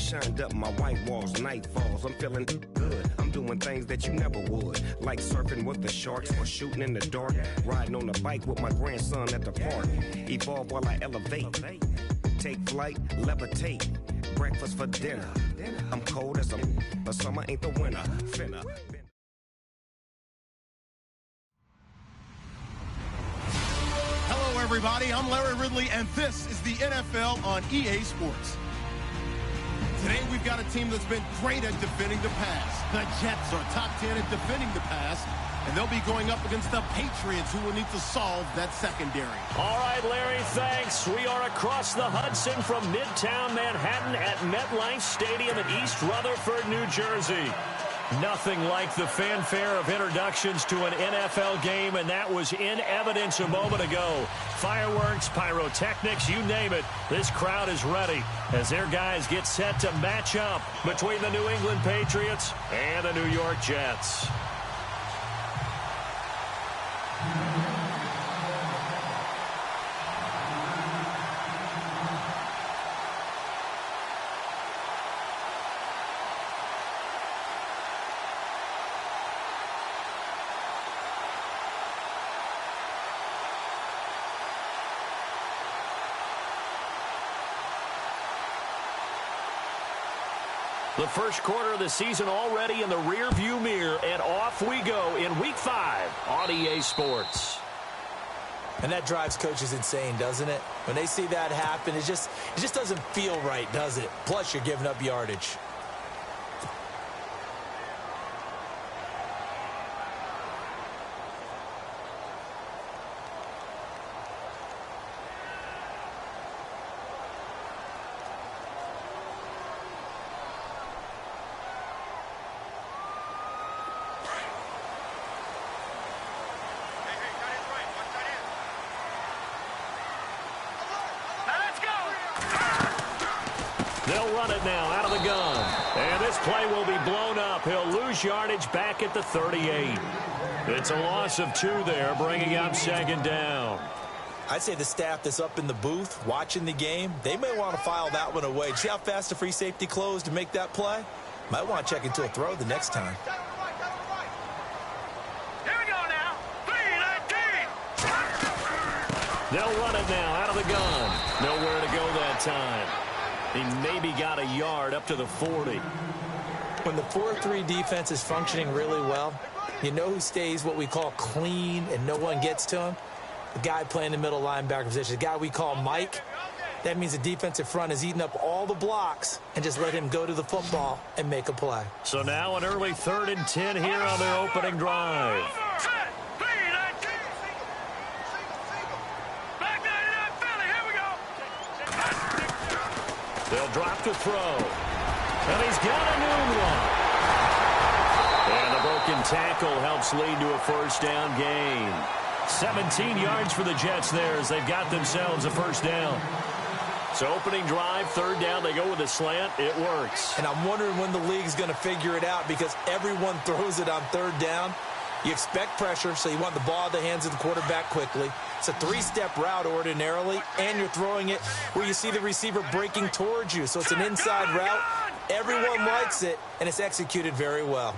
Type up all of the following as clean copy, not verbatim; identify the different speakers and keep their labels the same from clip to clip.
Speaker 1: shined up my white walls, night falls. I'm feeling good. I'm doing things that you never would, like surfing with the sharks or shooting in the dark, riding on a bike with my grandson at the park. Evolve while I elevate, take flight, levitate, breakfast for dinner. I'm cold as but summer ain't the winter. Finna.
Speaker 2: Hello, everybody. I'm Larry Ridley, and this is the NFL on EA Sports. Today, we've got a team that's been great at defending the pass. The Jets are top 10 at defending the pass, and they'll be going up against the Patriots, who will need to solve that secondary.
Speaker 3: All right, Larry, thanks. We are across the Hudson from Midtown Manhattan at MetLife Stadium in East Rutherford, New Jersey. Nothing like the fanfare of introductions to an NFL game, and that was in evidence a moment ago. Fireworks, pyrotechnics, you name it. This crowd is ready as their guys get set to match up between the New England Patriots and the New York Jets. The first quarter of the season already in the rear-view mirror, and off we go in Week 5 on EA Sports.
Speaker 4: And that drives coaches insane, doesn't it? When they see that happen, it just doesn't feel right, does it? Plus, you're giving up yardage.
Speaker 3: They'll run it now out of the gun. And this play will be blown up. He'll lose yardage back at the 38. It's a loss of 2 there, bringing up second down.
Speaker 4: I'd say the staff that's up in the booth watching the game, they may want to file that one away. See how fast the free safety closed to make that play? Might want to check into a throw the next time.
Speaker 5: Here we go now. 3-19.
Speaker 3: They'll run it now out of the gun. Nowhere to go that time. He maybe got a yard up to the 40.
Speaker 4: When the 4-3 defense is functioning really well, you know who stays what we call clean and no one gets to him? The guy playing the middle linebacker position, the guy we call Mike. That means the defensive front is eating up all the blocks and just let him go to the football and make a play.
Speaker 3: So now an early 3rd and 10 here on their opening drive. They'll drop to throw. And he's got a new one. And the broken tackle helps lead to a first down gain. 17 yards for the Jets there as they've got themselves a first down. So opening drive, 3rd down, they go with a slant. It works.
Speaker 4: And I'm wondering when the league's going to figure it out because everyone throws it on 3rd down. You expect pressure, so you want the ball in the hands of the quarterback quickly. It's a 3-step route ordinarily, and you're throwing it where you see the receiver breaking towards you. So it's an inside route. Everyone likes it, and it's executed very well.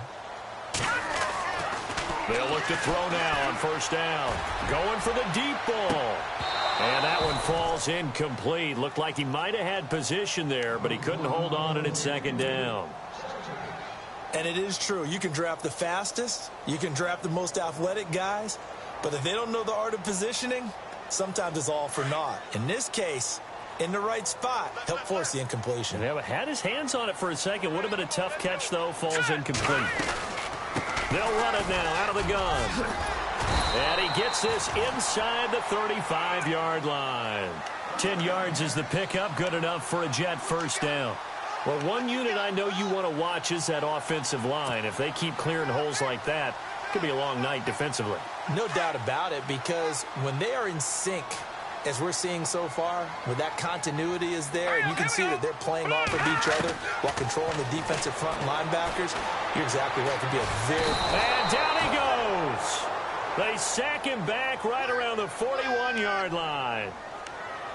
Speaker 3: They'll look to throw now on first down. Going for the deep ball. And that one falls incomplete. Looked like he might have had position there, but he couldn't hold on, and it's 2nd down.
Speaker 4: And it is true. You can draft the fastest. You can draft the most athletic guys. But if they don't know the art of positioning, sometimes it's all for naught. In this case, in the right spot, help force the incompletion.
Speaker 3: Yeah, had his hands on it for a second. Would have been a tough catch, though. Falls incomplete. They'll run it now out of the gun. And he gets this inside the 35-yard line. 10 yards is the pickup. Good enough for a Jet first down. Well, one unit I know you want to watch is that offensive line. If they keep clearing holes like that, it could be a long night defensively.
Speaker 4: No doubt about it, because when they are in sync, as we're seeing so far, where that continuity is there, and you can see that they're playing off of each other while controlling the defensive front linebackers, you're exactly right. It could be a very...
Speaker 3: And down he goes. They sack him back right around the 41-yard line.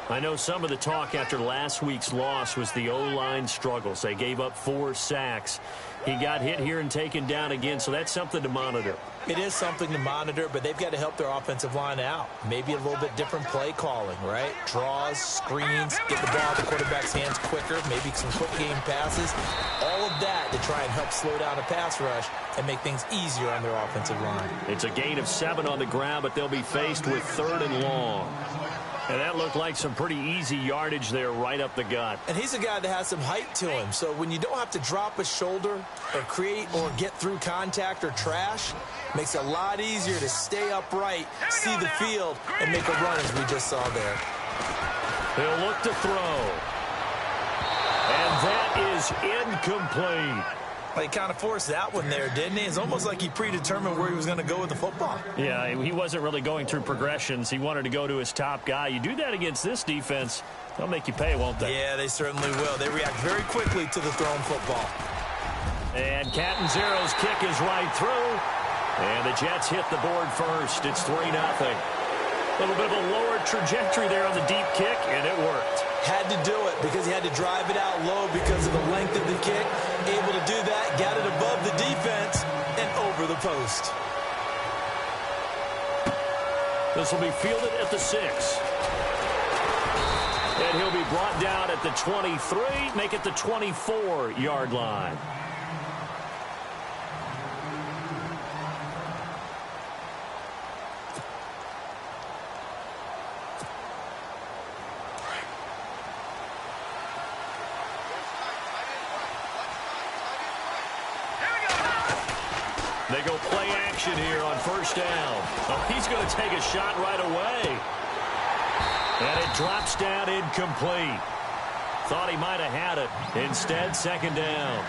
Speaker 3: I know some of the talk after last week's loss was the O-line struggles. They gave up 4 sacks. He got hit here and taken down again, so that's something to monitor.
Speaker 4: It is something to monitor, but they've got to help their offensive line out. Maybe a little bit different play calling, right? Draws, screens, get the ball in the quarterback's hands quicker, maybe some quick game passes. All of that to try and help slow down a pass rush and make things easier on their offensive line.
Speaker 3: It's a gain of 7 on the ground, but they'll be faced with 3rd and long. And that looked like some pretty easy yardage there right up the gut.
Speaker 4: And he's a guy that has some height to him, so when you don't have to drop a shoulder or create or get through contact or trash, makes it a lot easier to stay upright, see the field, and make a run as we just saw there.
Speaker 3: He'll look to throw. And that is incomplete.
Speaker 4: Well, he kind of forced that one there, didn't he? It's almost like he predetermined where he was going to go with the football.
Speaker 3: Yeah, he wasn't really going through progressions. He wanted to go to his top guy. You do that against this defense, they'll make you pay, won't they?
Speaker 4: Yeah, they certainly will. They react very quickly to the thrown football.
Speaker 3: And Catanzero's kick is right through. And the Jets hit the board first. It's 3-0. A little bit of a lower trajectory there on the deep kick, and it worked.
Speaker 4: Had to do it because he had to drive it out low because of the length of the kick. Able to do that, got it above the defense and over the post.
Speaker 3: This will be fielded at the 6. And he'll be brought down at the 23, make it the 24-yard line. They go play action here on 1st down. Oh, he's going to take a shot right away. And it drops down incomplete. Thought he might have had it. Instead, 2nd down.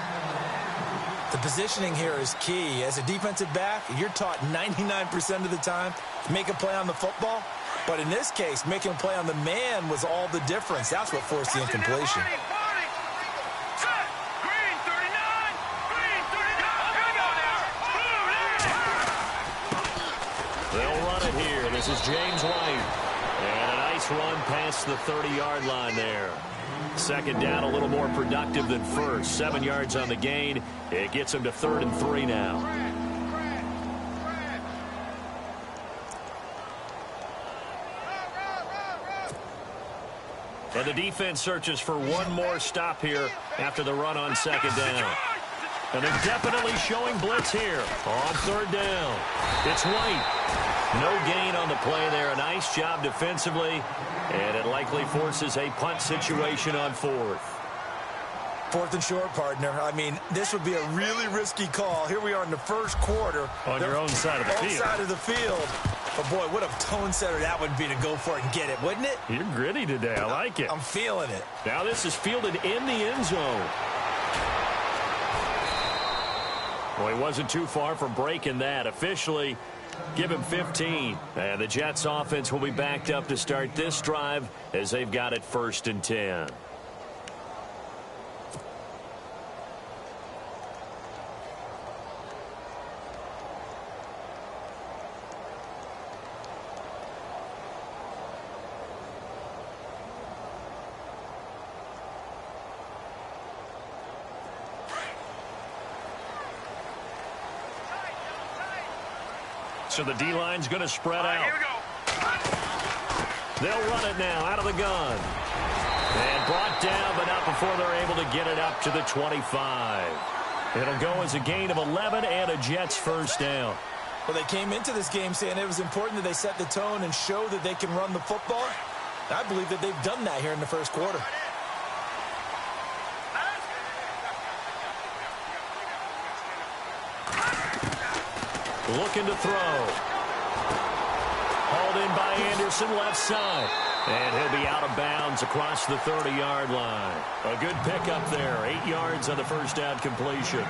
Speaker 4: The positioning here is key. As a defensive back, you're taught 99% of the time to make a play on the football. But in this case, making a play on the man was all the difference. That's what forced the incompletion.
Speaker 3: They'll run it here. This is James White. And a nice run past the 30-yard line there. 2nd down, a little more productive than first. 7 yards on the gain. It gets him to 3rd and 3 now. And the defense searches for one more stop here after the run on 2nd down. And they're definitely showing blitz here on 3rd down. It's White. No gain on the play there. A nice job defensively. And it likely forces a punt situation on 4th.
Speaker 4: 4th and short, partner. I mean, this would be a really risky call. Here we are in the 1st quarter.
Speaker 3: On your own side of the field.
Speaker 4: Side of the field. But, boy, what a tone setter that would be to go for it and get it, wouldn't it?
Speaker 3: You're gritty today. I like it.
Speaker 4: I'm feeling it.
Speaker 3: Now this is fielded in the end zone. Well, he wasn't too far from breaking that. Officially, give him 15. And the Jets offense will be backed up to start this drive as they've got it 1st and 10. So the D-line's going to spread out.
Speaker 5: Here we go.
Speaker 3: They'll run it now out of the gun. And brought down, but not before they're able to get it up to the 25. It'll go as a gain of 11 and a Jets 1st down.
Speaker 4: Well, they came into this game saying it was important that they set the tone and show that they can run the football. I believe that they've done that here in the 1st quarter.
Speaker 3: Looking to throw. Hauled in by Anderson, left side. And he'll be out of bounds across the 30-yard line. A good pickup there. 8 yards on the 1st down completion.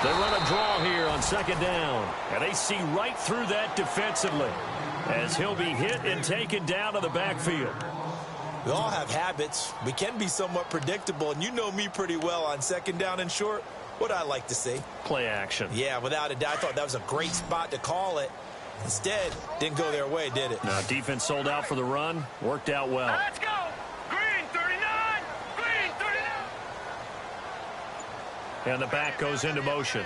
Speaker 3: They run a draw here on second down. And they see right through that defensively as he'll be hit and taken down to the backfield.
Speaker 4: We all have habits. We can be somewhat predictable, and you know me pretty well on second down and short. What I like to see.
Speaker 3: Play action.
Speaker 4: Yeah, without a doubt. I thought that was a great spot to call it. Instead, didn't go their way, did it?
Speaker 3: Now, defense sold out for the run. Worked out well.
Speaker 5: Let's go. Green 39. Green 39.
Speaker 3: And the back goes into motion.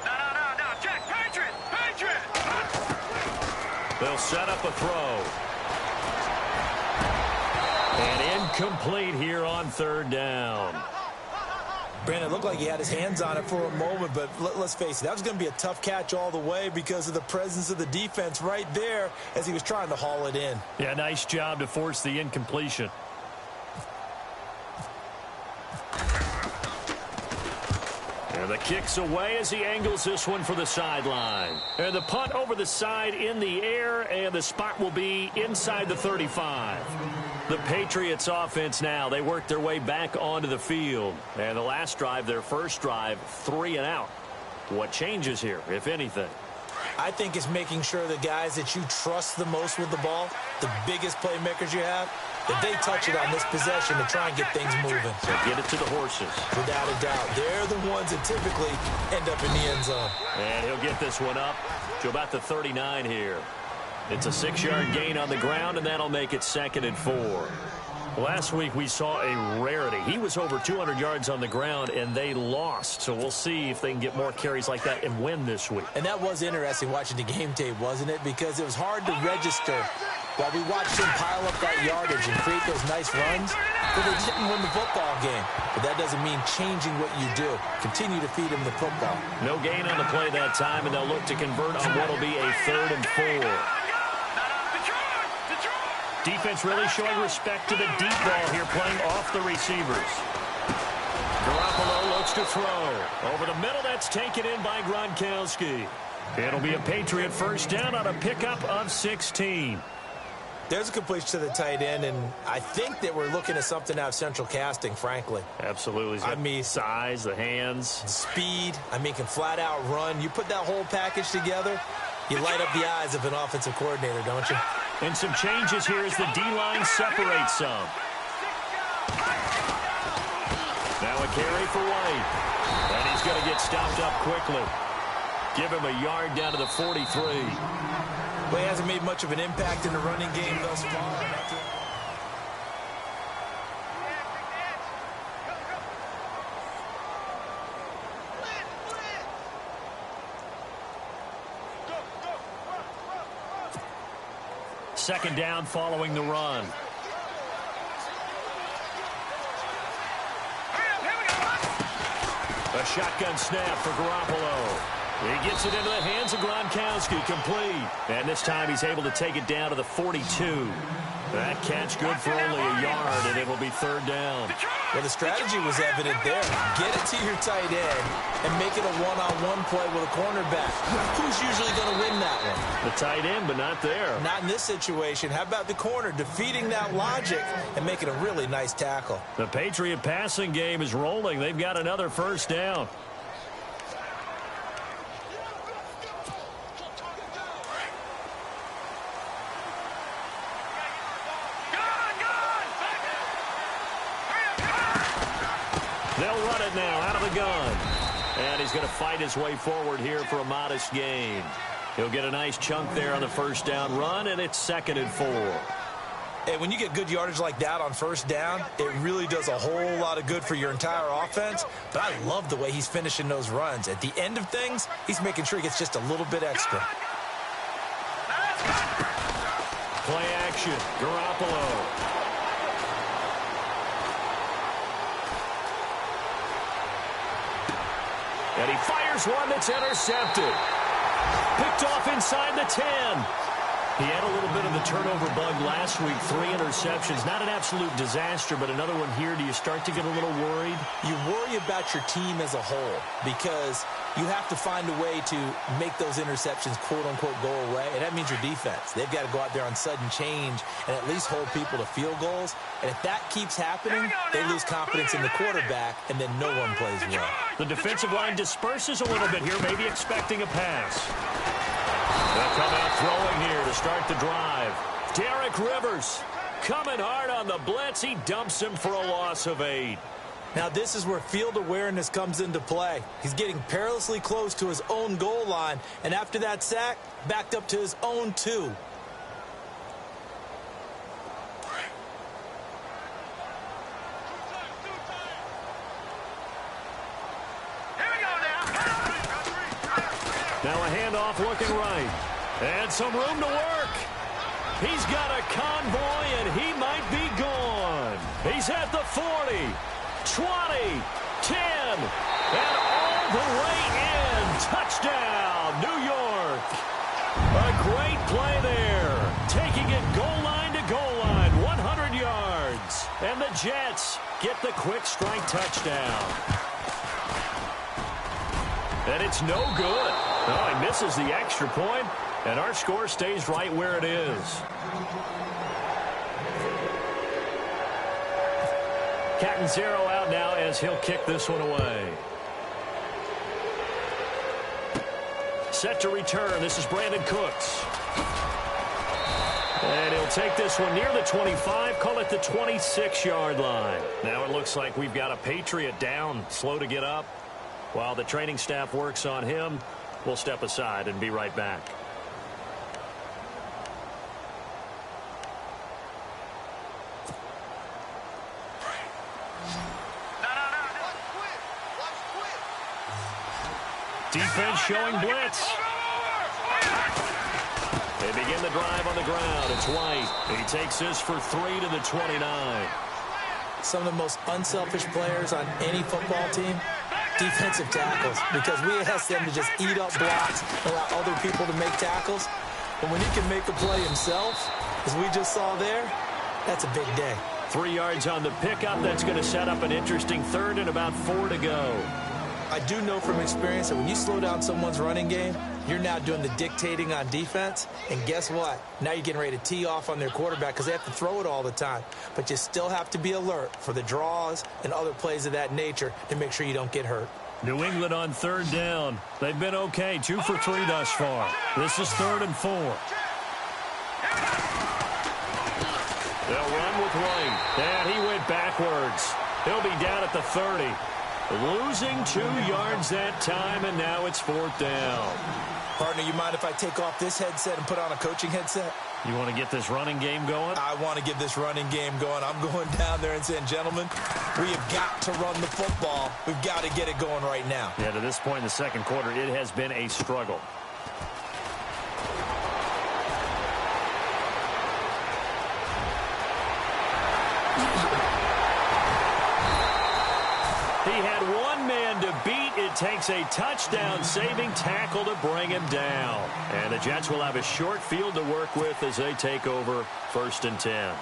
Speaker 5: No. Jack, Patriot.
Speaker 3: They'll set up a throw. And incomplete here on third down.
Speaker 4: Brandon, it looked like he had his hands on it for a moment, but let's face it, that was going to be a tough catch all the way because of the presence of the defense right there as he was trying to haul it in.
Speaker 3: Yeah, nice job to force the incompletion. And the kick's away as he angles this one for the sideline. And the punt over the side in the air, and the spot will be inside the 35. The Patriots offense now, they work their way back onto the field. And the last drive, their first drive, 3 and out. What changes here, if anything?
Speaker 4: I think it's making sure the guys that you trust the most with the ball, the biggest playmakers you have, that they touch it on this possession to try and get things moving.
Speaker 3: So get it to the horses.
Speaker 4: Without a doubt. They're the ones that typically end up in the end zone.
Speaker 3: And he'll get this one up to about the 39 here. It's a 6-yard gain on the ground, and that'll make it 2nd and 4. Last week we saw a rarity. He was over 200 yards on the ground, and they lost. So we'll see if they can get more carries like that and win this week.
Speaker 4: And that was interesting watching the game tape, wasn't it? Because it was hard to register while we watched him pile up that yardage and create those nice runs, but they didn't win the football game. But that doesn't mean changing what you do. Continue to feed him the football.
Speaker 3: No gain on the play that time, and they'll look to convert on what will be a 3rd and 4. Defense really showing respect to the deep ball here, playing off the receivers. Garoppolo looks to throw. Over the middle, that's taken in by Gronkowski. It'll be a Patriot first down on a pickup of 16.
Speaker 4: There's a completion to the tight end, and I think that we're looking at something out of central casting, frankly.
Speaker 3: Absolutely. I mean, size, the hands.
Speaker 4: Speed. I mean, can flat out run. You put that whole package together, you light up the eyes of an offensive coordinator, don't you?
Speaker 3: And some changes here as the D-line separates some. Now a carry for White. And he's going to get stopped up quickly. Give him a yard down to the 43.
Speaker 4: Well, he hasn't made much of an impact in the running game thus far.
Speaker 3: Second down following the run. A shotgun snap for Garoppolo. He gets it into the hands of Gronkowski, complete. And this time he's able to take it down to the 42. That catch good for only a yard, and it will be 3rd down.
Speaker 4: Well, the strategy was evident there. Get it to your tight end and make it a one-on-one play with a cornerback. Who's usually going to win that one?
Speaker 3: The tight end, but not there.
Speaker 4: Not in this situation. How about the corner defeating that logic and making a really nice tackle?
Speaker 3: The Patriot passing game is rolling. They've got another first down. They'll run it now out of the gun. And he's going to fight his way forward here for a modest gain. He'll get a nice chunk there on the first down run, and it's 2nd and 4.
Speaker 4: And when you get good yardage like that on first down, it really does a whole lot of good for your entire offense. But I love the way he's finishing those runs. At the end of things, he's making sure he gets just a little bit extra.
Speaker 3: Play action. Garoppolo. And he fires one that's intercepted. Picked off inside the 10. He had a little bit of the turnover bug last week, 3 interceptions. Not an absolute disaster, but another one here. Do you start to get a little worried?
Speaker 4: You worry about your team as a whole because you have to find a way to make those interceptions, quote-unquote, go away, and that means your defense. They've got to go out there on sudden change and at least hold people to field goals, and if that keeps happening, they lose confidence in the quarterback, and then no one plays well.
Speaker 3: The defensive line disperses a little bit here, maybe expecting a pass. They'll come out throwing here to start the drive. Derek Rivers coming hard on the blitz. He dumps him for a loss of 8.
Speaker 4: Now this is where field awareness comes into play. He's getting perilously close to his own goal line, and after that sack, backed up to his own 2.
Speaker 5: Here we go now.
Speaker 3: Now a handoff looking right. And some room to work. He's got a convoy, and he might be gone. He's at the 40, 20, 10, and all the way in. Touchdown, New York. A great play there. Taking it goal line to goal line, 100 yards. And the Jets get the quick strike touchdown. And it's no good. Oh, he misses the extra point, and our score stays right where it is. Catanzaro out now as he'll kick this one away. Set to return. This is Brandon Cooks. And he'll take this one near the 25, call it the 26-yard line. Now it looks like we've got a Patriot down, slow to get up. While the training staff works on him, we'll step aside and be right back. Defense showing blitz. They begin the drive on the ground. It's White. He takes this for 3 to the 29.
Speaker 4: Some of the most unselfish players on any football team, defensive tackles, because we ask them to just eat up blocks, allow other people to make tackles. But when he can make a play himself, as we just saw there, that's a big day.
Speaker 3: 3 yards on the pickup. That's going to set up an interesting 3rd and about 4 to go.
Speaker 4: I do know from experience that when you slow down someone's running game, you're now doing the dictating on defense. And guess what? Now you're getting ready to tee off on their quarterback because they have to throw it all the time. But you still have to be alert for the draws and other plays of that nature to make sure you don't get hurt.
Speaker 3: New England on 3rd down. They've been okay, 2 for 3 thus far. This is 3rd and 4. They'll run with White. And he went backwards. He'll be down at the 30. Losing 2 yards that time, and now it's 4th down.
Speaker 4: Partner, you mind if I take off this headset and put on a coaching headset?
Speaker 3: You want to get this running game going?
Speaker 4: I want to get this running game going. I'm going down there and saying, gentlemen, we have got to run the football. We've got to get it going right now.
Speaker 3: Yeah, to this point in the second quarter, it has been a struggle. He had one man to beat. It takes a touchdown-saving tackle to bring him down. And the Jets will have a short field to work with as they take over 1st and 10.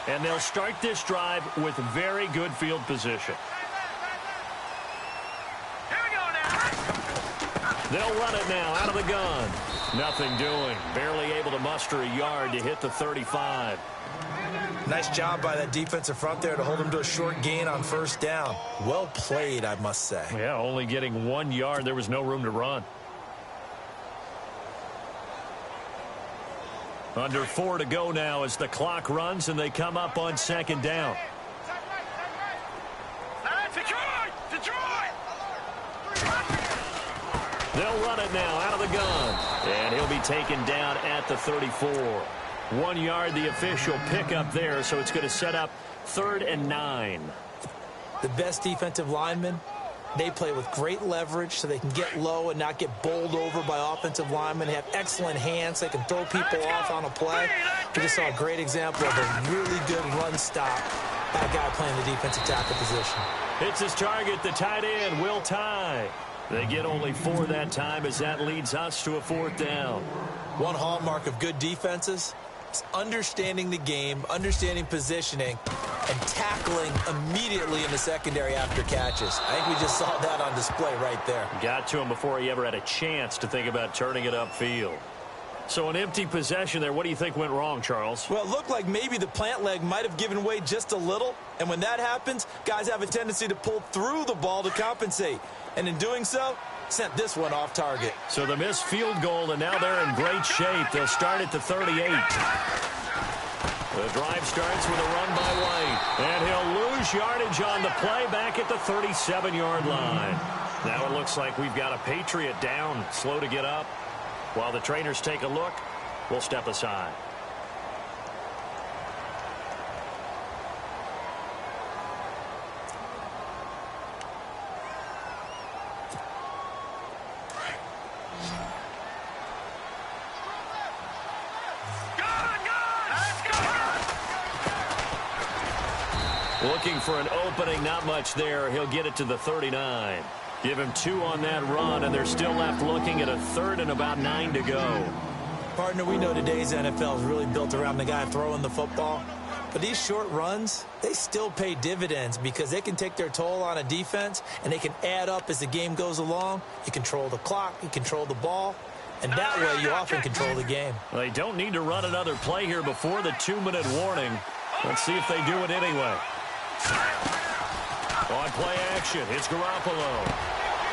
Speaker 3: And they'll start this drive with very good field position.
Speaker 5: Here we go now.
Speaker 3: They'll run it now out of the gun. Nothing doing. Barely able to muster a yard to hit the 35.
Speaker 4: Nice job by that defensive front there to hold him to a short gain on 1st down. Well played, I must say.
Speaker 3: Yeah, only getting 1 yard. There was no room to run. Under 4 to go now as the clock runs and they come up on 2nd down. They'll run it now out of the gun. And he'll be taken down at the 34. 1 yard, the official pickup there, so it's going to set up 3rd and 9.
Speaker 4: The best defensive linemen, they play with great leverage so they can get low and not get bowled over by offensive linemen. They have excellent hands. They can throw people off on a play. We just saw a great example of a really good run stop by a guy playing the defensive tackle position.
Speaker 3: It's his target, the tight end, Will Tye. They get only 4 that time as that leads us to a 4th down.
Speaker 4: One hallmark of good defenses is understanding the game, understanding positioning, and tackling immediately in the secondary after catches. I think we just saw that on display right there.
Speaker 3: Got to him before he ever had a chance to think about turning it upfield. So an empty possession there. What do you think went wrong, Charles?
Speaker 4: Well, it looked like maybe the plant leg might have given way just a little. And when that happens, guys have a tendency to pull through the ball to compensate. And in doing so, sent this one off target.
Speaker 3: So the missed field goal, and now they're in great shape. They'll start at the 38. The drive starts with a run by White. And he'll lose yardage on the play back at the 37-yard line. Now it looks like we've got a Patriot down, slow to get up. While the trainers take a look, we'll step aside. Looking for an opening, not much there. He'll get it to the 39. Give him 2 on that run, and they're still left looking at a 3rd and about 9 to go.
Speaker 4: Partner, we know today's NFL is really built around the guy throwing the football. But these short runs, they still pay dividends because they can take their toll on a defense, and they can add up as the game goes along. You control the clock, you control the ball, and that way you often control the game.
Speaker 3: Well, they don't need to run another play here before the 2-minute warning. Let's see if they do it anyway. On play action, it's Garoppolo.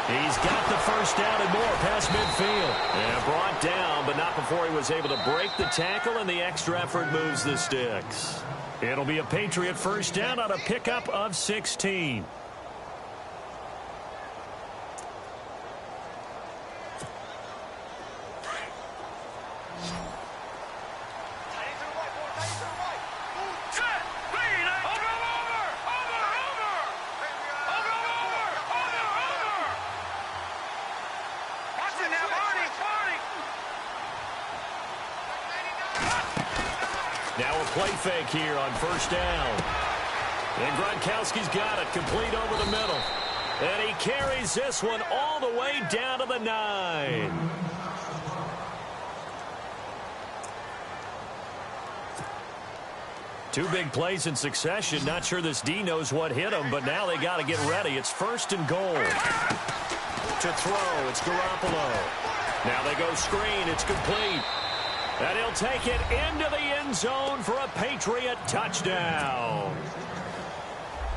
Speaker 3: He's got the first down and more past midfield. And brought down, but not before he was able to break the tackle, and the extra effort moves the sticks. It'll be a Patriot first down on a pickup of 16. Now a play fake here on first down. And Gronkowski's got it, complete over the middle. And he carries this one all the way down to the 9. Two big plays in succession. Not sure this D knows what hit him, but now they got to get ready. It's 1st and goal. To throw, it's Garoppolo. Now they go screen, it's complete. And he'll take it into the end zone for a Patriot touchdown.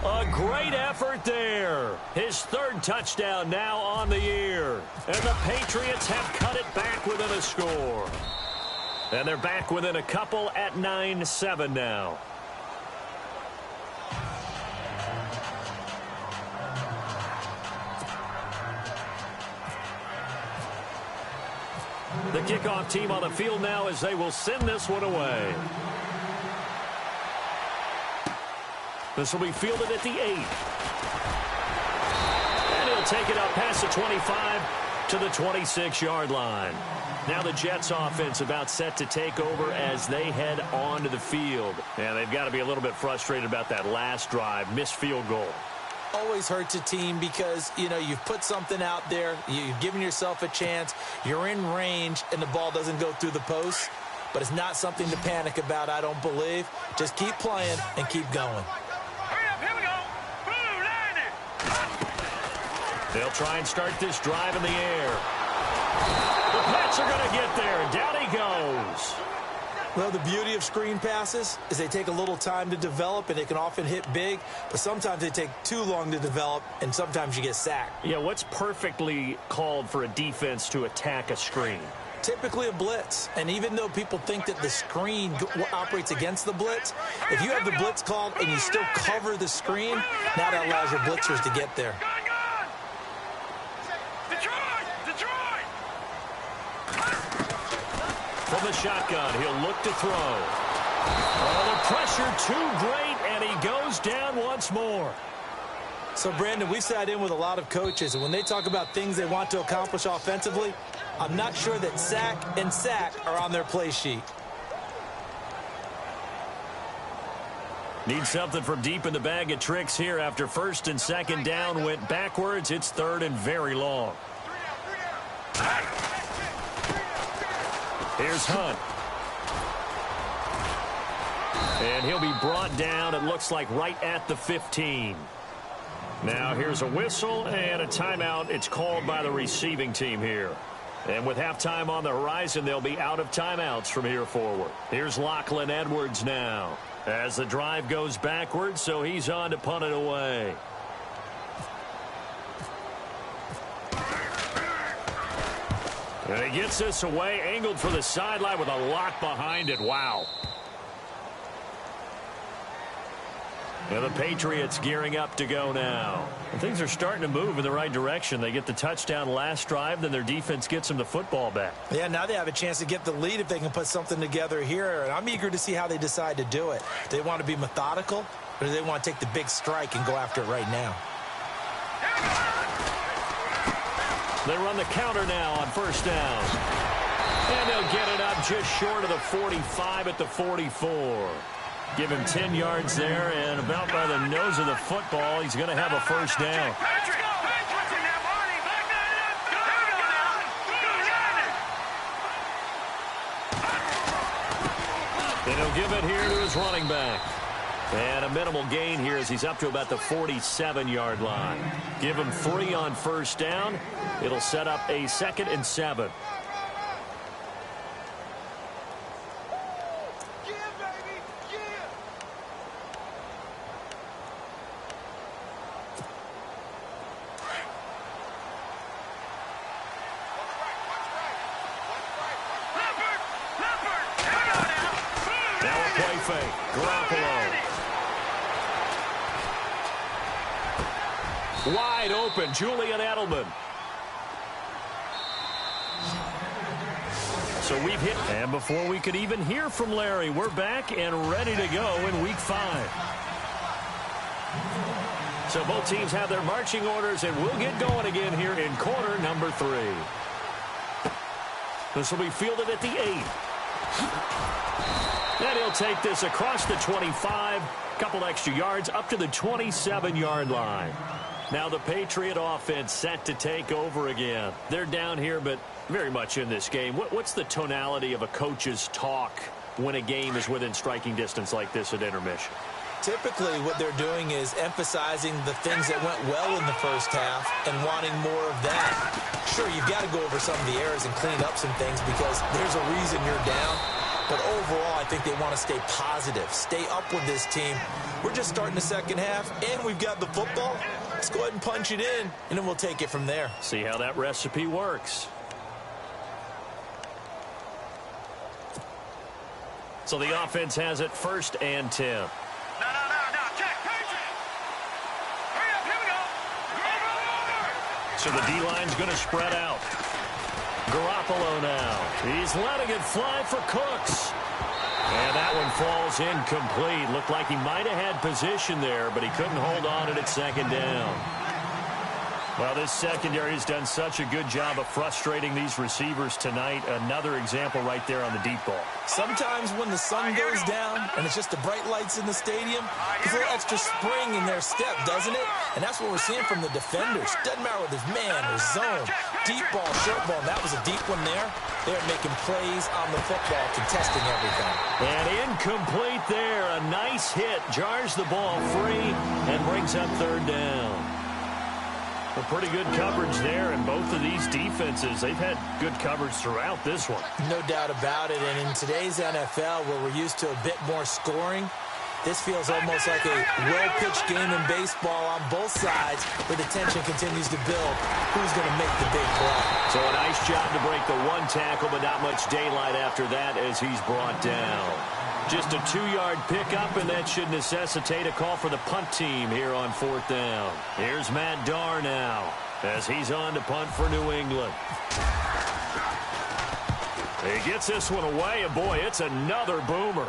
Speaker 3: A great effort there. His 3rd touchdown now on the year. And the Patriots have cut it back within a score. And they're back within a couple at 9-7 now. The kickoff team on the field now as they will send this one away. This will be fielded at the 8. And he'll take it up past the 25 to the 26-yard line. Now the Jets offense about set to take over as they head onto the field. And they've got to be a little bit frustrated about that last drive, missed field goal.
Speaker 4: Always hurts a team because, you know, you've put something out there, you've given yourself a chance, you're in range, and the ball doesn't go through the post. But it's not something to panic about, I don't believe. Just keep playing and keep going.
Speaker 5: Hurry up, here we go. Blue, line it.
Speaker 3: They'll try and start this drive in the air. The Pats are going to get there, and down he goes.
Speaker 4: Well, the beauty of screen passes is they take a little time to develop, and they can often hit big, but sometimes they take too long to develop, and sometimes you get sacked.
Speaker 3: Yeah, what's perfectly called for a defense to attack a screen?
Speaker 4: Typically a blitz, and even though people think that the screen operates against the blitz, if you have the blitz called and you still cover the screen, now that allows your blitzers to get there.
Speaker 5: Gun! Detroit!
Speaker 3: From the shotgun, he'll look to throw. Oh, the pressure too great, and he goes down once more.
Speaker 4: So, Brandon, we've sat in with a lot of coaches, and when they talk about things they want to accomplish offensively, I'm not sure that sack and sack are on their play sheet.
Speaker 3: Need something from deep in the bag of tricks here after first and second down went backwards. It's third and very long. Here's Hunt. And he'll be brought down, it looks like, right at the 15. Now here's a whistle and a timeout. It's called by the receiving team here. And with halftime on the horizon, they'll be out of timeouts from here forward. Here's Lachlan Edwards now as the drive goes backwards, so he's on to punt it away. And he gets this away, angled for the sideline with a lock behind it. Wow. And the Patriots gearing up to go now. And things are starting to move in the right direction. They get the touchdown last drive, then their defense gets them the football back.
Speaker 4: Yeah, now they have a chance to get the lead if they can put something together here. And I'm eager to see how they decide to do it. Do they want to be methodical, or do they want to take the big strike and go after it right now?
Speaker 3: They run the counter now on first down. And they'll get it up just short of the 45 at the 44. Give him 10 yards there, and about by the nose of the football, he's going to have a first down. And he'll give it here to his running back. And a minimal gain here as he's up to about the 47-yard line. Give him 3 on first down. It'll set up a 2nd and 7. Wide open, Julian Edelman. So we've hit, and before we could even hear from Larry, we're back and ready to go in Week 5. So both teams have their marching orders, and we'll get going again here in quarter number 3. This will be fielded at the 8. And he'll take this across the 25, couple extra yards up to the 27-yard line. Now the Patriot offense set to take over again. They're down here, but very much in this game. What's the tonality of a coach's talk when a game is within striking distance like this at intermission?
Speaker 4: Typically, what they're doing is emphasizing the things that went well in the first half and wanting more of that. Sure, you've got to go over some of the errors and clean up some things because there's a reason you're down. But overall, I think they want to stay positive, stay up with this team. We're just starting the second half, and we've got the football. Let's go ahead and punch it in, and then we'll take it from there.
Speaker 3: See how that recipe works. So the offense has it 1st and 10.
Speaker 5: No, check, Patriots. Hurry up, here we go.
Speaker 3: So the D-line's going to spread out. Garoppolo now. He's letting it fly for Cooks. And that one falls incomplete. Looked like he might have had position there, but he couldn't hold on it at 2nd down. Well, this secondary has done such a good job of frustrating these receivers tonight. Another example right there on the deep ball.
Speaker 4: Sometimes when the sun goes down and it's just the bright lights in the stadium, there's a little extra spring in their step, doesn't it? And that's what we're seeing from the defenders. Doesn't matter whether it's man or zone, deep ball, short ball. And that was a deep one there. They're making plays on the football, contesting everything.
Speaker 3: And incomplete there. A nice hit. Jars the ball free and brings up 3rd down. A pretty good coverage there, and both of these defenses, they've had good coverage throughout this one.
Speaker 4: No doubt about it, and in today's NFL, where we're used to a bit more scoring, this feels almost like a well-pitched game in baseball on both sides, where the tension continues to build. Who's going to make the big play?
Speaker 3: So a nice job to break the 1 tackle, but not much daylight after that as he's brought down. Just a 2-yard pickup, and that should necessitate a call for the punt team here on 4th down. Here's Matt Darr now as he's on to punt for New England. He gets this one away, and boy, it's another boomer.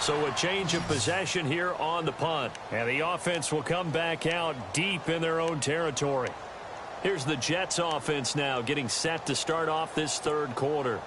Speaker 3: So a change of possession here on the punt. And the offense will come back out deep in their own territory. Here's the Jets offense now getting set to start off this 3rd quarter.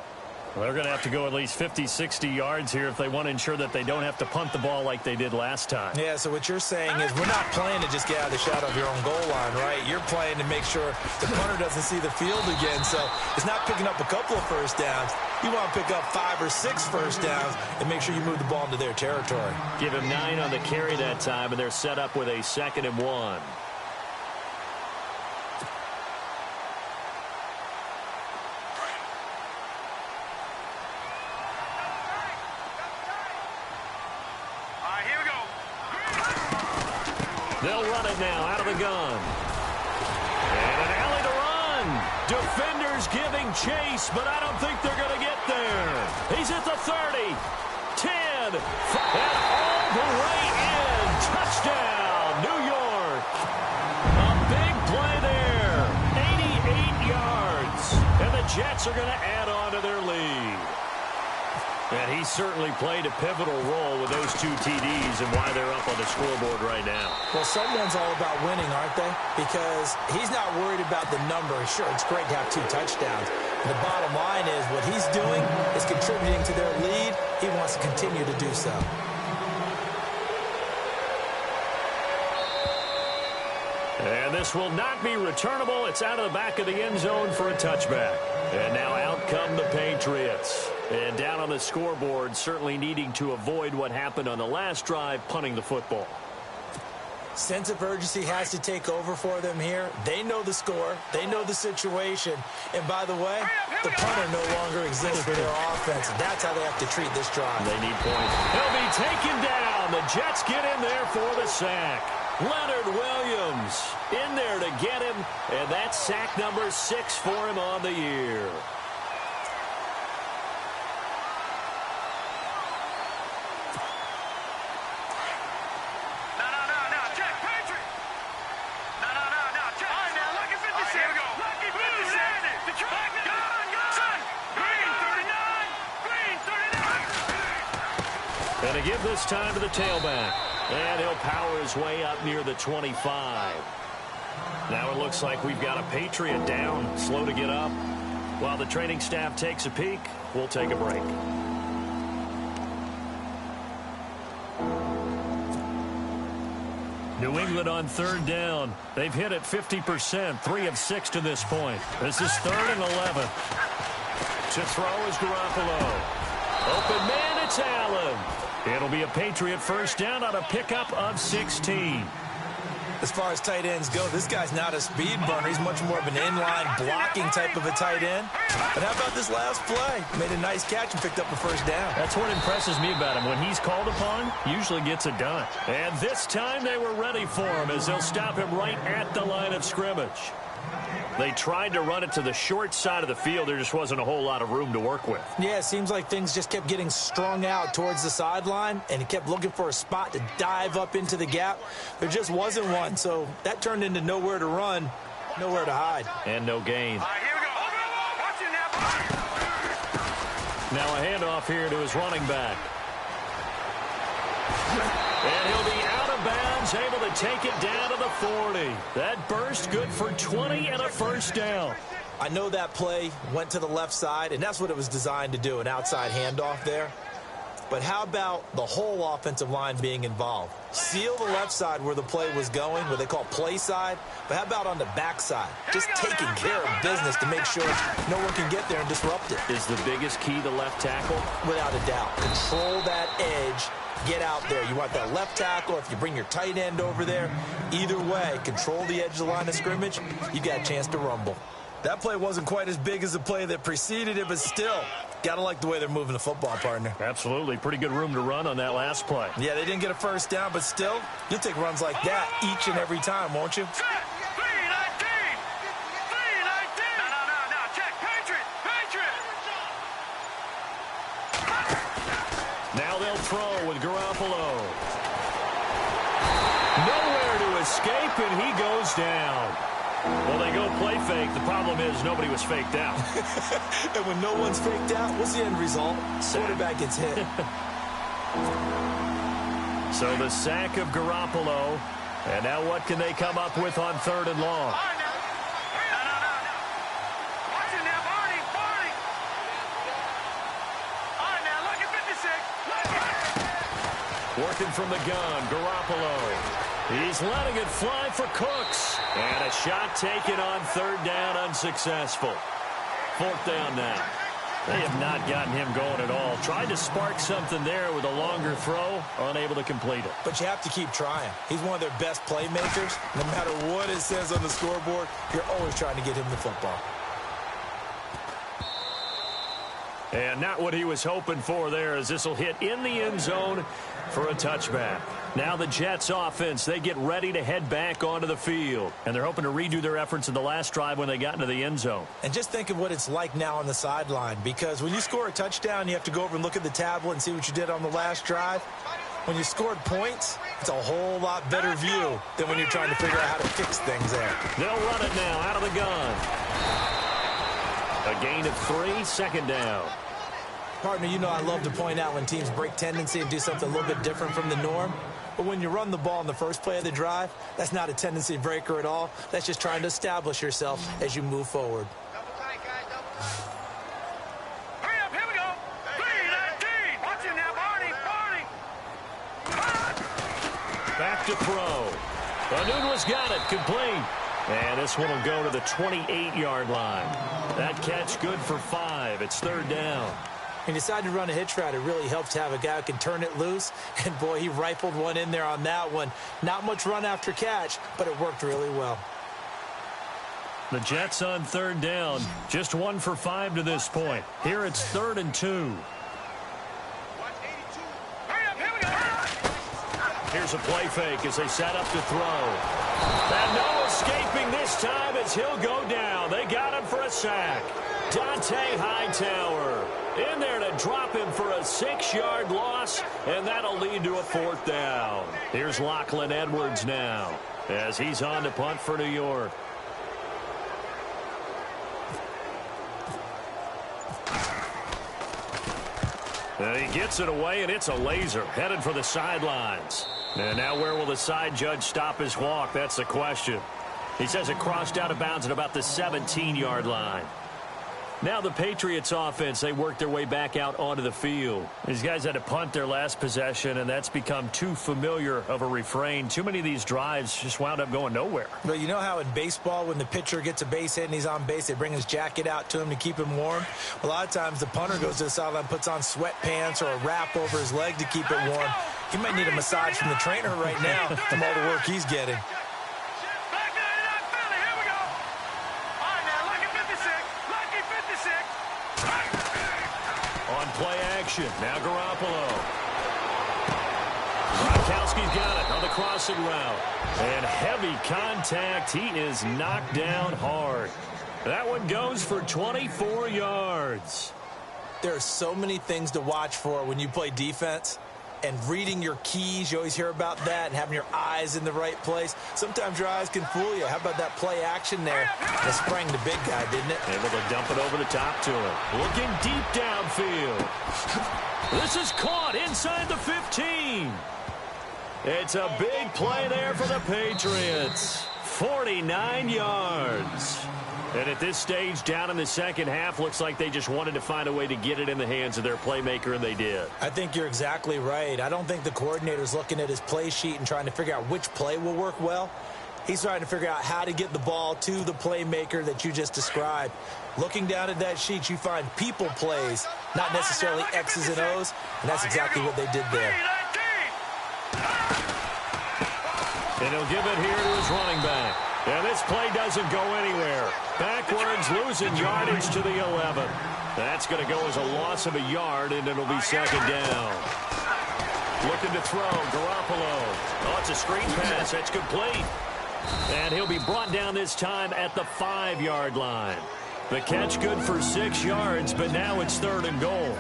Speaker 3: Well, they're going to have to go at least 50, 60 yards here if they want to ensure that they don't have to punt the ball like they did last time.
Speaker 4: Yeah, so what you're saying is we're not playing to just get out of the shadow of your own goal line, right? You're playing to make sure the punter doesn't see the field again. So it's not picking up a couple of first downs. You want to pick up 5 or 6 first downs and make sure you move the ball into their territory.
Speaker 3: Give him 9 on the carry that time, and they're set up with a 2nd and 1. They'll run it now out of the gun. And an alley to run. Defenders giving chase, but I don't think they're going to get there. He's at the 30, 10, and all the way in. Touchdown, New York. A big play there. 88 yards. And the Jets are going to add on to their lead. And he certainly played a pivotal role with those 2 TDs and why they're up on the scoreboard right now.
Speaker 4: Well, someone's all about winning, aren't they? Because he's not worried about the number. Sure, it's great to have 2 touchdowns. The bottom line is what he's doing is contributing to their lead. He wants to continue to do so.
Speaker 3: And this will not be returnable. It's out of the back of the end zone for a touchback. And now out come the Patriots. And down on the scoreboard, certainly needing to avoid what happened on the last drive, punting the football.
Speaker 4: Sense of urgency has to take over for them here. They know the score. They know the situation. And by the way, the punter no longer exists for their offense. That's how they have to treat this drive.
Speaker 3: They need points. He'll be taken down. The Jets get in there for the sack. Leonard Williams in there to get him. And that's sack number 6 for him on the year. And to give this time to the tailback. And he'll power his way up near the 25. Now it looks like we've got a Patriot down, slow to get up. While the training staff takes a peek, we'll take a break. New England on 3rd down. They've hit it 50%, 3 of 6 to this point. This is 3rd and 11. To throw is Garoppolo. Open man, it's Allen. It'll be a Patriot first down on a pickup of 16.
Speaker 4: As far as tight ends go, this guy's not a speed burner. He's much more of an inline blocking type of a tight end. But how about this last play? Made a nice catch and picked up a first down.
Speaker 3: That's what impresses me about him. When he's called upon, usually gets it done. And this time they were ready for him as they'll stop him right at the line of scrimmage. They tried to run it to the short side of the field. There just wasn't a whole lot of room to work with.
Speaker 4: Yeah, it seems like things just kept getting strung out towards the sideline, and he kept looking for a spot to dive up into the gap. There just wasn't one, so that turned into nowhere to run, nowhere to hide.
Speaker 3: And no gain. Now a handoff here to his running back. And he'll be out of bounds, able to take it down to the 40. That burst good for 20 and a first down.
Speaker 4: I know that play went to the left side, and that's what it was designed to do, an outside handoff there. But how about the whole offensive line being involved? Seal the left side where the play was going, what they call play side. But how about on the back side? Just taking care of business to make sure no one can get there and disrupt it.
Speaker 3: Is the biggest key the left tackle?
Speaker 4: Without a doubt. Control that edge. Get out there. You want that left tackle. If you bring your tight end over there, either way, control the edge of the line of scrimmage, you got a chance to rumble. That play wasn't quite as big as the play that preceded it, but still, got to like the way they're moving the football, partner.
Speaker 3: Absolutely. Pretty good room to run on that last play.
Speaker 4: Yeah, they didn't get a first down, but still, you'll take runs like that each and every time, won't you?
Speaker 3: Now they'll throw with Garoppolo. Nowhere to escape, and he goes down. Well, they go play fake. The problem is nobody was faked out.
Speaker 4: And when no one's faked out, what's the end result? Quarterback gets hit.
Speaker 3: So the sack of Garoppolo. And now what can they come up with on 3rd and long? Working from the gun, Garoppolo. He's letting it fly for Cooks. And a shot taken on third down, unsuccessful. Fourth down now. They have not gotten him going at all. Tried to spark something there with a longer throw, unable to complete it.
Speaker 4: But you have to keep trying. He's one of their best playmakers. No matter what it says on the scoreboard, you're always trying to get him the football.
Speaker 3: And not what he was hoping for there, as this will hit in the end zone for a touchback. Now the Jets offense, they get ready to head back onto the field. And they're hoping to redo their efforts in the last drive when they got into the end zone.
Speaker 4: And just think of what it's like now on the sideline, because when you score a touchdown, you have to go over and look at the tablet and see what you did on the last drive. When you scored points, it's a whole lot better view than when you're trying to figure out how to fix things there.
Speaker 3: They'll run it now out of the gun. A gain of 3, second down.
Speaker 4: Partner, you know I love to point out when teams break tendency and do something a little bit different from the norm. But when you run the ball in the first play of the drive, that's not a tendency breaker at all. That's just trying to establish yourself as you move forward.
Speaker 5: Hurry up, here we go. 3-19. Watch it now, Barney.
Speaker 3: Back to throw. Anunwa's got it, complete. And this one will go to the 28-yard line. That catch good for 5. It's third down.
Speaker 4: When you decide to run a hitch route, it really helps to have a guy who can turn it loose. And, boy, he rifled one in there on that one. Not much run after catch, but it worked really well.
Speaker 3: The Jets on third down. Just 1 for 5 to this point. Here it's 3rd and 2.
Speaker 5: Hurry up, here we go.
Speaker 3: Here's a play fake as they set up to throw. And no escaping this time as he'll go down. They got him for a sack. Dante Hightower in there to drop him for a 6-yard loss, and that'll lead to a 4th down. Here's Lachlan Edwards now as he's on to punt for New York. And he gets it away, and it's a laser headed for the sidelines. And now where will the side judge stop his walk? That's the question. He says it crossed out of bounds at about the 17-yard line. Now the Patriots offense, they work their way back out onto the field. These guys had to punt their last possession, and that's become too familiar of a refrain. Too many of these drives just wound up going nowhere.
Speaker 4: But you know how in baseball, when the pitcher gets a base hit and he's on base, they bring his jacket out to him to keep him warm? A lot of times the punter goes to the sideline, puts on sweatpants or a wrap over his leg to keep it warm. He might need a massage from the trainer right now from all the work he's getting.
Speaker 3: Play action. Now Garoppolo. Gronkowski's got it on the crossing route. And heavy contact. He is knocked down hard. That one goes for 24 yards.
Speaker 4: There are so many things to watch for when you play defense. And reading your keys, you always hear about that, and having your eyes in the right place. Sometimes your eyes can fool you. How about that play action there? That sprang the big guy, didn't it?
Speaker 3: Able to dump it over the top to him. Looking deep downfield. This is caught inside the 15. It's a big play there for the Patriots. 49 yards. And at this stage, down in the second half, looks like they just wanted to find a way to get it in the hands of their playmaker, and they did.
Speaker 4: I think you're exactly right. I don't think the coordinator's looking at his play sheet and trying to figure out which play will work well. He's trying to figure out how to get the ball to the playmaker that you just described. Looking down at that sheet, you find people plays, not necessarily X's and O's, and that's exactly what they did there.
Speaker 3: And he'll give it here to his running back. And this play doesn't go anywhere. Backwards, losing yardage to the 11. That's going to go as a loss of a yard, and it'll be second down. Looking to throw, Garoppolo. Oh, it's a screen pass. That's complete. And he'll be brought down this time at the 5-yard line. The catch good for 6 yards, but now it's 3rd and goal.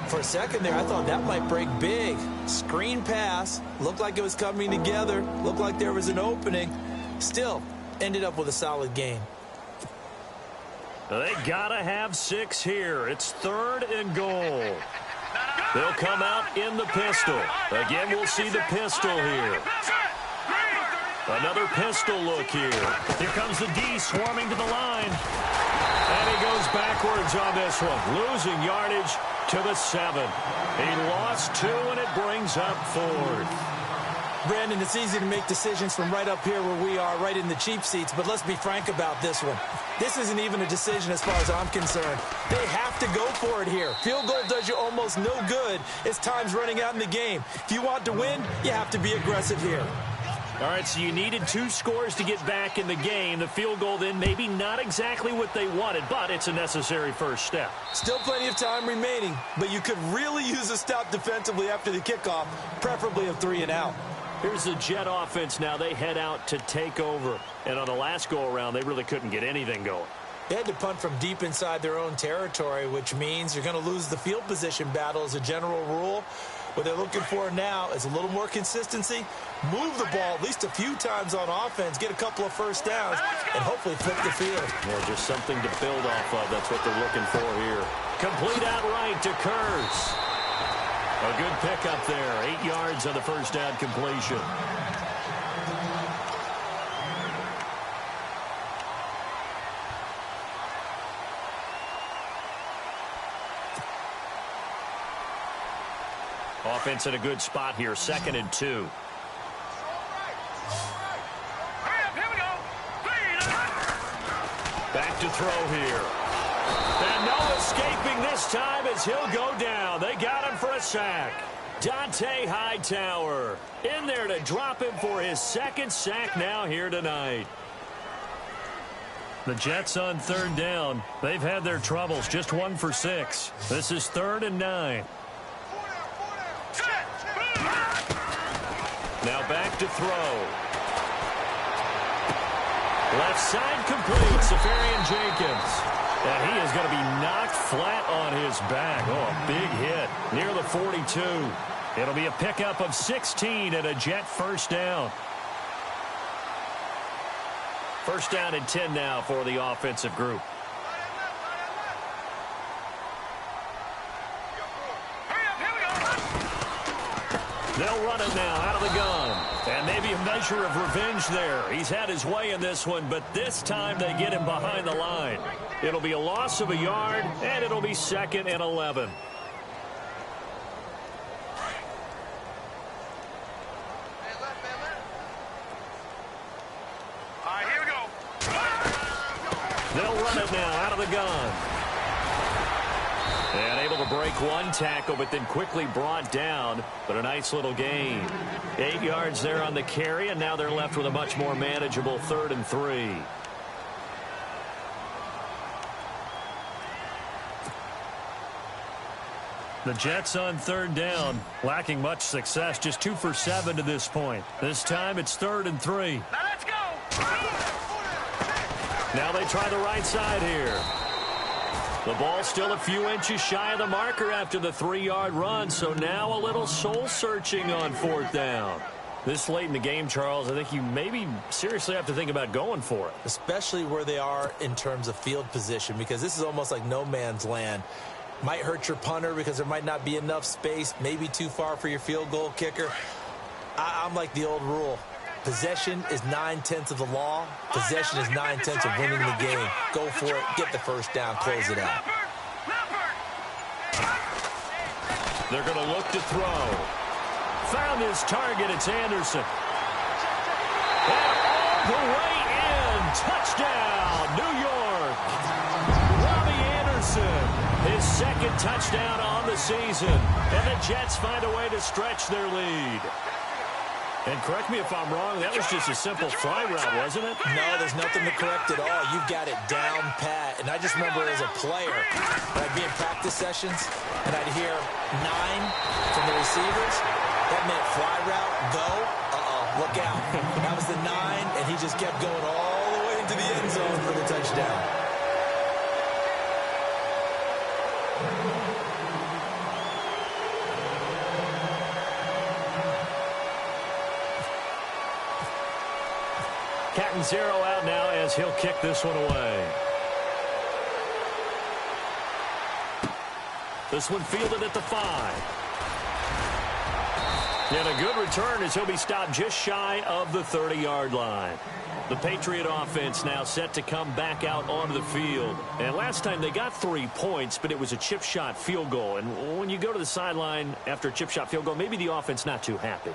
Speaker 4: For a second there, I thought that might break big. Screen pass. Looked like it was coming together. Looked like there was an opening. Still, ended up with a solid game.
Speaker 3: They gotta have 6 here. It's 3rd and goal. They'll come out in the pistol. Again, we'll see the pistol here. Another pistol look here. Here comes the D swarming to the line. And he goes backwards on this one, losing yardage to the 7. He lost 2, and it brings up 4th.
Speaker 4: Brandon, it's easy to make decisions from right up here where we are, right in the cheap seats, but let's be frank about this one. This isn't even a decision as far as I'm concerned. They have to go for it here. Field goal does you almost no good as time's running out in the game. If you want to win, you have to be aggressive here.
Speaker 3: All right, so you needed 2 scores to get back in the game. The field goal then maybe not exactly what they wanted, but it's a necessary first step.
Speaker 4: Still plenty of time remaining, but you could really use a stop defensively after the kickoff, preferably a 3 and out.
Speaker 3: Here's the Jet offense now. They head out to take over. And on the last go-around, they really couldn't get anything going.
Speaker 4: They had to punt from deep inside their own territory, which means you're going to lose the field position battle as a general rule. What they're looking for now is a little more consistency, move the ball at least a few times on offense, get a couple of first downs, and hopefully flip the field.
Speaker 3: Yeah, just something to build off of. That's what they're looking for here. Complete outright to Kurtz. A good pickup there. 8 yards on the first down completion. Offense in a good spot here. 2nd and 2. Back to throw here. And no escaping this time as he'll go down. They got him for a sack. Dante Hightower in there to drop him for his 2nd sack now here tonight. The Jets on 3rd down. They've had their troubles. Just 1 for 6. This is 3rd and 9. Now back to throw. Left side complete. Safarian Jenkins. And he is going to be knocked flat on his back. Oh, a big hit near the 42. It'll be a pickup of 16 and a Jet first down. First down and 10 now for the offensive group. They'll run it now out of the gun. And maybe a measure of revenge there. He's had his way in this one, but this time they get him behind the line. It'll be a loss of a yard, and it'll be 2nd and 11.
Speaker 5: Here we go.
Speaker 3: They'll run it now out of the gun. And able to break one tackle, but then quickly brought down. But a nice little gain. 8 yards there on the carry, and now they're left with a much more manageable 3rd and 3. The Jets on 3rd down, lacking much success, just 2 for 7 to this point. This time it's 3rd and 3.
Speaker 5: Now let's go.
Speaker 3: Now they try the right side here. The ball still a few inches shy of the marker after the 3-yard run, so now a little soul-searching on 4th down. This late in the game, Charles, I think you maybe seriously have to think about going for it.
Speaker 4: Especially where they are in terms of field position, because this is almost like no man's land. Might hurt your punter because there might not be enough space, maybe too far for your field goal kicker. I'm like the old rule. Possession is 9/10 of the law. Possession is 9/10 of winning the game. Go for it. Get the first down. Close it out.
Speaker 3: They're going to look to throw. Found his target. It's Anderson. And all the way in. Touchdown, New York. Robbie Anderson. His 2nd touchdown on the season. And the Jets find a way to stretch their lead. And correct me if I'm wrong, that was just a simple fly route, wasn't it?
Speaker 4: No, there's nothing to correct at all. You've got it down pat. And I just remember as a player, when I'd be in practice sessions, and I'd hear 9 from the receivers. That meant fly route, go, look out. That was the 9, and he just kept going all the way into the end zone for the touchdown.
Speaker 3: Catanzaro out now as he'll kick this one away. This one fielded at the 5. And a good return as he'll be stopped just shy of the 30-yard line. The Patriot offense now set to come back out onto the field. And last time they got 3 points, but it was a chip shot field goal. And when you go to the sideline after a chip shot field goal, maybe the offense not too happy.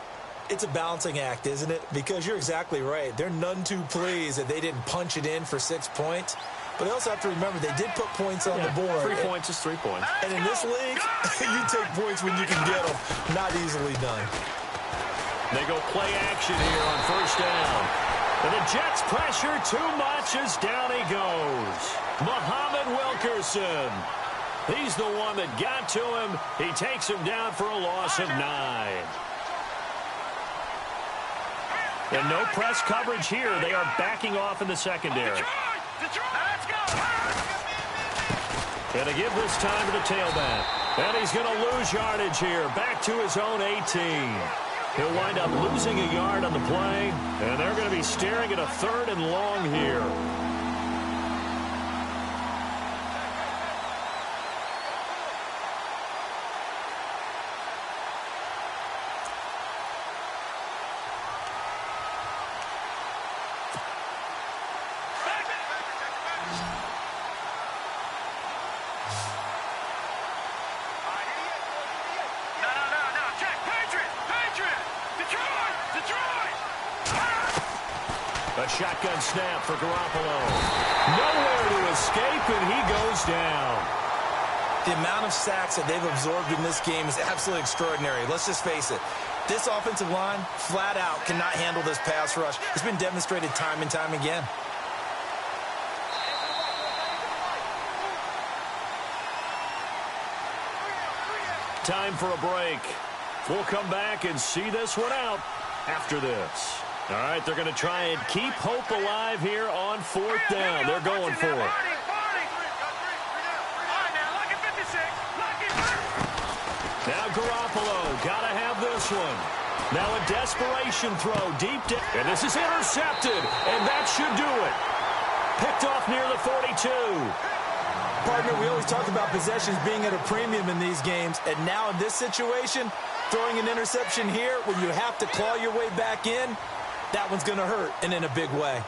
Speaker 4: It's a balancing act, isn't it? Because you're exactly right. They're none too pleased that they didn't punch it in for 6 points. But they also have to remember they did put points on the board.
Speaker 3: 3 points is 3 points.
Speaker 4: And in this league, you take points when you can get them. Not easily done.
Speaker 3: They go play action here on first down. And the Jets pressure too much as down he goes. Muhammad Wilkerson. He's the one that got to him. He takes him down for a loss of 9. And no press coverage here. They are backing off in the secondary. And to give this time to the tailback. And he's going to lose yardage here. Back to his own 18. He'll wind up losing a yard on the play. And they're going to be staring at a 3rd and long here. A shotgun snap for Garoppolo. Nowhere to escape, and he goes down.
Speaker 4: The amount of sacks that they've absorbed in this game is absolutely extraordinary. Let's just face it. This offensive line, flat out, cannot handle this pass rush. It's been demonstrated time and time again.
Speaker 3: Time for a break. We'll come back and see this one out after this. All right, they're going to try and keep hope alive here on 4th down. They're going for it. Now Garoppolo, got to have this one. Now a desperation throw deep down. And this is intercepted, and that should do it. Picked off near the 42.
Speaker 4: Partner, we always talk about possessions being at a premium in these games, and now in this situation, throwing an interception here when you have to claw your way back in, that one's going to hurt, and in a big way.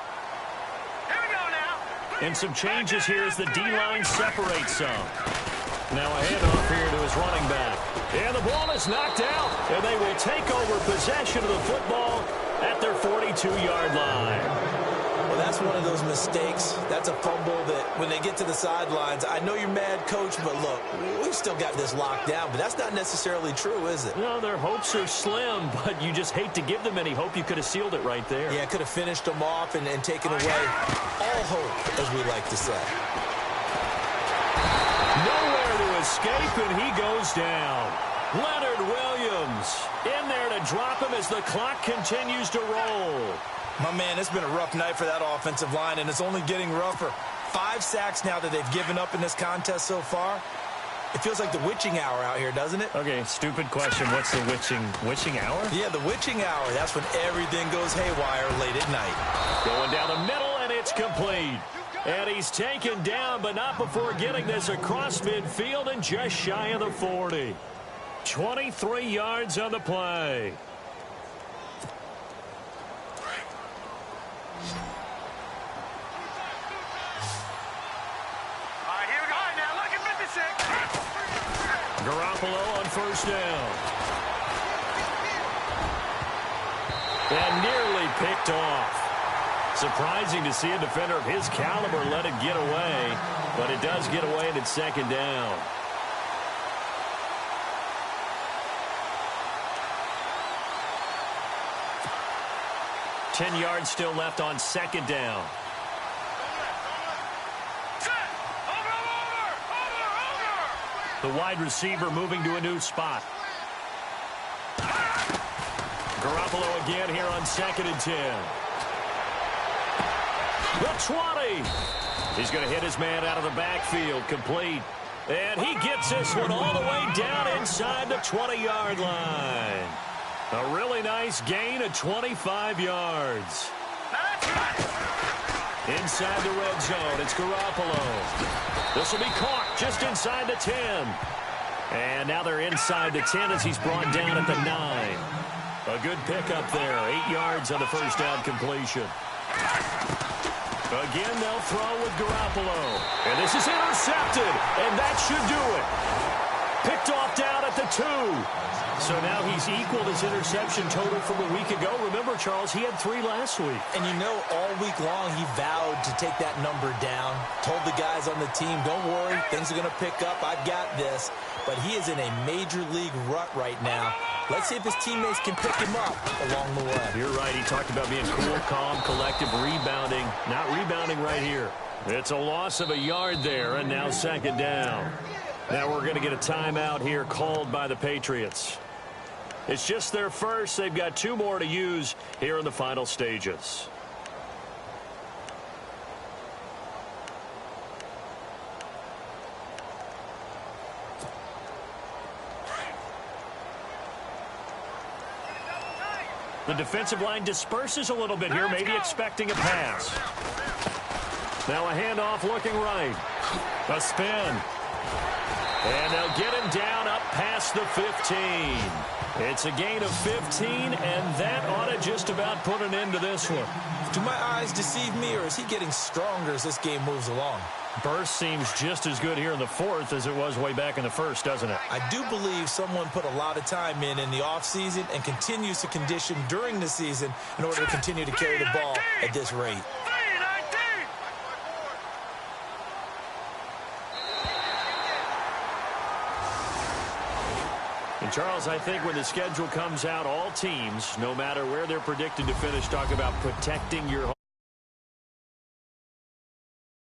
Speaker 5: Here we go now.
Speaker 3: And some changes here as the D-line separates some. Now a handoff here to his running back. And the ball is knocked out, and they will take over possession of the football at their 42-yard line.
Speaker 4: Well, that's one of those mistakes. That's a fumble that when they get to the sidelines, I know you're mad, Coach, but look, we've still got this locked down. But that's not necessarily true, is it?
Speaker 3: No, their hopes are slim, but you just hate to give them any hope. You could have sealed it right there.
Speaker 4: Yeah, could have finished them off and taken away all hope, as we like to say.
Speaker 3: Nowhere to escape, and he goes down. Leonard Williams in there to drop him as the clock continues to roll.
Speaker 4: My man, it's been a rough night for that offensive line, and it's only getting rougher. 5 sacks now that they've given up in this contest so far. It feels like the witching hour out here, doesn't it?
Speaker 3: Okay, stupid question. What's the witching hour?
Speaker 4: Yeah, the witching hour. That's when everything goes haywire late at night.
Speaker 3: Going down the middle, and it's complete. And he's taken down, but not before getting this across midfield and just shy of the 40. 23 yards on the play. Garoppolo on first down. And nearly picked off. Surprising to see a defender of his caliber let it get away, but it does get away and it's 2nd down. Ten yards still left on 2nd down. The wide receiver moving to a new spot. Garoppolo again here on 2nd and 10. The 20. He's going to hit his man out of the backfield. Complete. And he gets this one all the way down inside the 20-yard line. A really nice gain of 25 yards. Inside the red zone, it's Garoppolo. This will be caught just inside the 10. And now they're inside the 10 as he's brought down at the 9. A good pickup there. 8 yards on the first down completion. Again, they'll throw with Garoppolo. And this is intercepted. And that should do it. Picked off down at the 2. So now he's equaled his interception total from a week ago. Remember, Charles, he had 3 last week.
Speaker 4: And you know, all week long he vowed to take that number down. Told the guys on the team, don't worry, things are going to pick up. I've got this. But he is in a major league rut right now. Let's see if his teammates can pick him up along the way.
Speaker 3: You're right. He talked about being cool, calm, collective, rebounding. Not rebounding right here. It's a loss of a yard there, and now second down. Now we're going to get a timeout here called by the Patriots. It's just their first. They've got 2 more to use here in the final stages. The defensive line disperses a little bit here, maybe expecting a pass. Now a handoff looking right. A spin. And they'll get him down up past the 15. It's a gain of 15, and that ought to just about put an end to this one.
Speaker 4: Do my eyes deceive me, or is he getting stronger as this game moves along?
Speaker 3: Burst seems just as good here in the 4th as it was way back in the 1st, doesn't it?
Speaker 4: I do believe someone put a lot of time in the offseason and continues to condition during the season in order to continue to carry the ball at this rate.
Speaker 3: And Charles, I think when the schedule comes out, all teams, no matter where they're predicted to finish, talk about protecting your home.